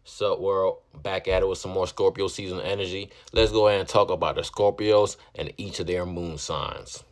So we're back at it with some more Scorpio season energy. Let's go ahead and talk about the Scorpios and each of their moon signs.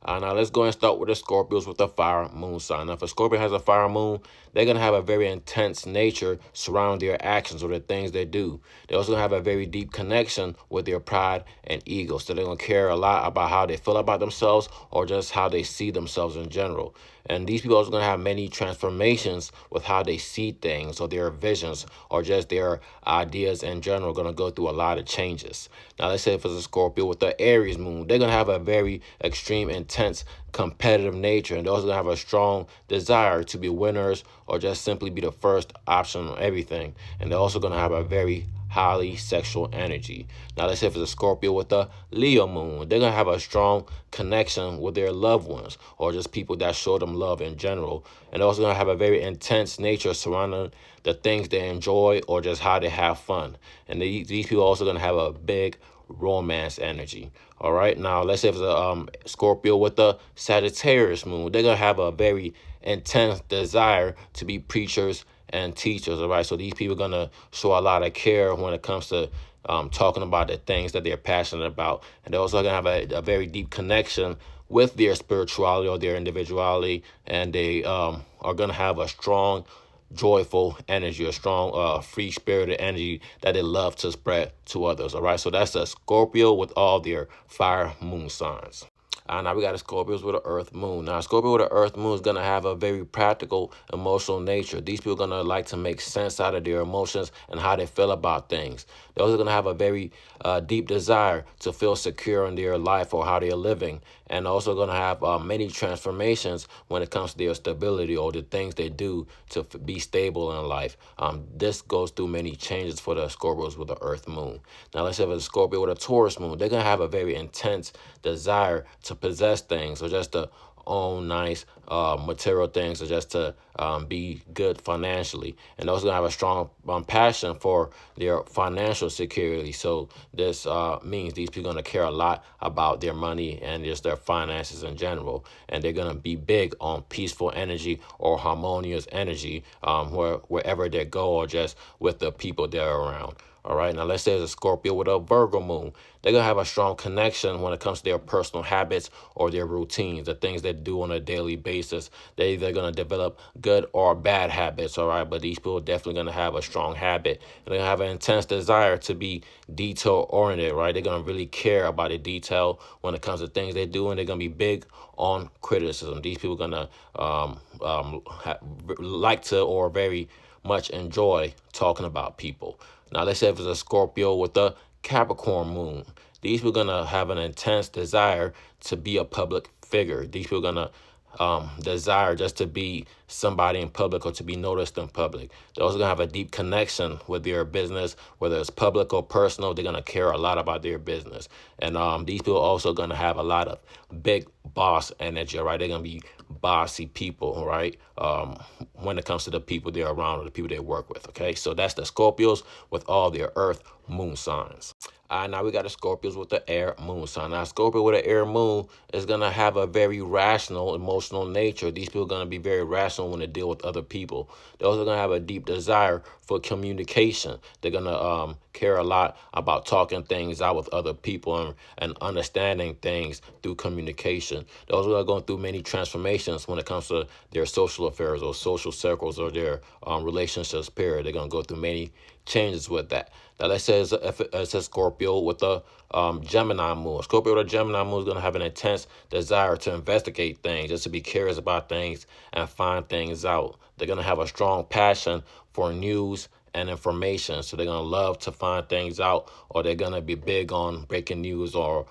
Now let's go and start with the Scorpios with the fire moon sign. Now, if a Scorpio has a fire moon, they're gonna have a very intense nature surrounding their actions or the things they do. They also have a very deep connection with their pride and ego. So they're gonna care a lot about how they feel about themselves or just how they see themselves in general. And these people are also going to have many transformations with how they see things or their visions or just their ideas in general. Going to go through a lot of changes. Now, let's say if it's a Scorpio with the Aries moon, they're going to have a very extreme, intense, competitive nature. And they're also going to have a strong desire to be winners or just simply be the first option on everything. And they're also going to have a very highly sexual energy. Now, let's say if it's a Scorpio with a Leo moon, they're going to have a strong connection with their loved ones or just people that show them love in general. And they're also going to have a very intense nature surrounding the things they enjoy or just how they have fun. And these people are also going to have a big romance energy. All right. Now, let's say if it's a Scorpio with the Sagittarius moon, they're going to have a very intense desire to be preachers and teachers. All right. So these people are going to show a lot of care when it comes to talking about the things that they're passionate about. And they're also going to have a very deep connection with their spirituality or their individuality. And they are going to have a strong, joyful energy, a strong, free spirited energy that they love to spread to others. All right. So that's a Scorpio with all their fire moon signs. Now we got a Scorpios with an Earth Moon. Now, a Scorpio with an Earth Moon is going to have a very practical, emotional nature. These people are going to like to make sense out of their emotions and how they feel about things. They're also going to have a very deep desire to feel secure in their life or how they're living. And also going to have many transformations when it comes to their stability or the things they do to be stable in life. This goes through many changes for the Scorpios with the Earth Moon. Now, let's say if it's a Scorpio with a Taurus Moon, they're going to have a very intense desire to possess things or just to own nice material things or just to be good financially. And also going to have a strong passion for their financial security. So this means these people are going to care a lot about their money and just their finances in general. And they're going to be big on peaceful energy or harmonious energy wherever they go or just with the people they're around. All right, now let's say it's a Scorpio with a Virgo moon. They're going to have a strong connection when it comes to their personal habits or their routines, the things they do on a daily basis. They're either going to develop good or bad habits, all right? But these people are definitely going to have a strong habit. And they're going to have an intense desire to be detail-oriented, right? They're going to really care about the detail when it comes to things they do, and they're going to be big on criticism. These people are going to like to or very much enjoy talking about people. Now, let's say if it's a Scorpio with a Capricorn moon. These people are going to have an intense desire to be a public figure. These people are going to desire just to be somebody in public or to be noticed in public. They're also going to have a deep connection with their business, whether it's public or personal. They're going to care a lot about their business. And these people are also going to have a lot of big boss energy, all right? They're going to be bossy people, all right, when it comes to the people they're around or the people they work with, okay? So that's the Scorpios with all their earth moon signs. Now we got the Scorpios with the air moon sign. Now, Scorpio with an air moon is going to have a very rational, emotional nature. These people are going to be very rational when they deal with other people. They're also going to have a deep desire for communication. They're going to care a lot about talking things out with other people and understanding things through communication. They're also going through many transformations when it comes to their social affairs or social circles or their relationships, period. They're going to go through many changes with that. Now, let's say it's a Scorpio with a Gemini moon. Scorpio with a Gemini moon is going to have an intense desire to investigate things, just to be curious about things and find things out. They're going to have a strong passion for news and information. So they're going to love to find things out, or they're going to be big on breaking news or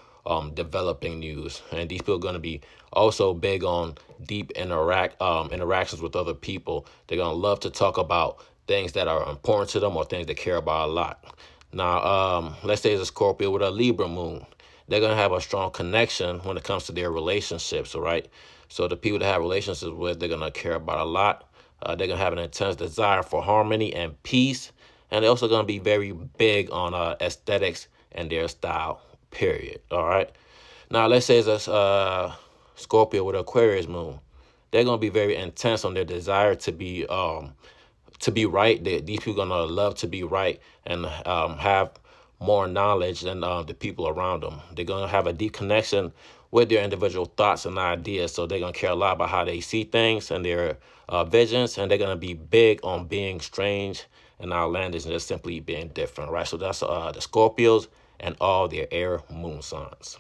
developing news. And these people are going to be also big on deep interactions with other people. They're going to love to talk about things that are important to them or things they care about a lot. Now, let's say it's a Scorpio with a Libra moon. They're going to have a strong connection when it comes to their relationships, all right? So the people that have relationships with, they're going to care about a lot. They're going to have an intense desire for harmony and peace. And they're also going to be very big on aesthetics and their style, period, all right? Now, let's say it's a Scorpio with Aquarius moon. They're going to be very intense on their desire to be to be right. These people gonna love to be right and have more knowledge than the people around them. They're gonna have a deep connection with their individual thoughts and ideas. So they're gonna care a lot about how they see things and their visions, and they're gonna be big on being strange and outlandish and just simply being different, right? So that's the Scorpios and all their air moon signs.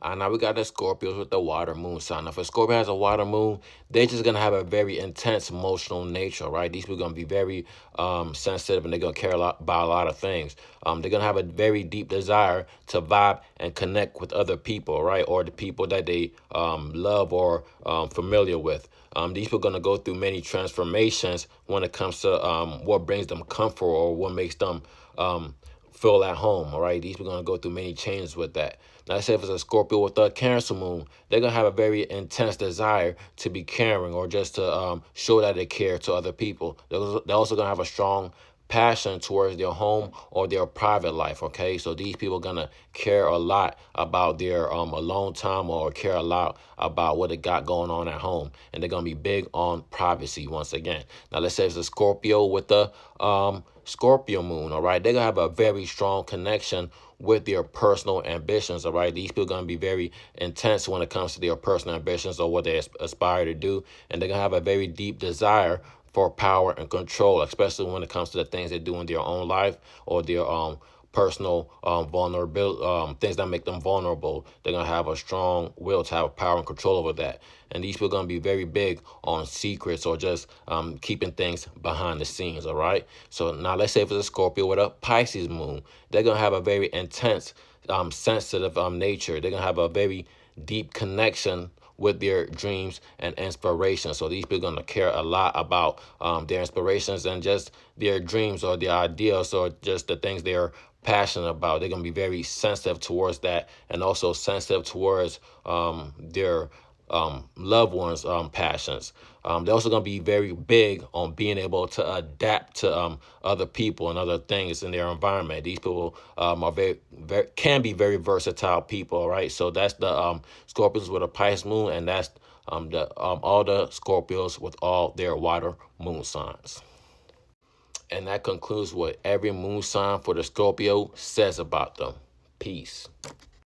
Now we got the Scorpios with the water moon sign. Now, if a Scorpio has a water moon, they're just gonna have a very intense emotional nature, right? These people are gonna be very sensitive, and they're gonna care a lot about a lot of things. They're gonna have a very deep desire to vibe and connect with other people, right, or the people that they love or familiar with. These people are gonna go through many transformations when it comes to what brings them comfort or what makes them feel at home. All right, these people are gonna go through many changes with that. Now, let's say if it's a Scorpio with a Cancer moon, they're gonna have a very intense desire to be caring or just to show that they care to other people. They're also gonna have a strong passion towards their home or their private life. Okay, so these people are gonna care a lot about their alone time or care a lot about what they got going on at home, and they're gonna be big on privacy once again. Now, let's say it's a Scorpio with the Scorpio moon. All right, they're gonna have a very strong connection with their personal ambitions. All right, these people are going to be very intense when it comes to their personal ambitions or what they aspire to do, and they're going to have a very deep desire for power and control, especially when it comes to the things they do in their own life or their personal vulnerable things that make them vulnerable. They're going to have a strong will to have power and control over that, and these people are going to be very big on secrets or just keeping things behind the scenes. All right, so now let's say if it's a Scorpio with a Pisces moon, they're going to have a very intense sensitive nature. They're going to have a very deep connection with their dreams and inspiration. So these people are going to care a lot about their inspirations and just their dreams or their ideals or just the things they're passionate about. They're going to be very sensitive towards that, and also sensitive towards their loved ones' passions. They're also going to be very big on being able to adapt to other people and other things in their environment. These people are very can be very versatile people, right? So that's the Scorpios with a Pisces moon, and that's all the Scorpios with all their water moon signs. And that concludes what every moon sign for the Scorpio says about them. Peace.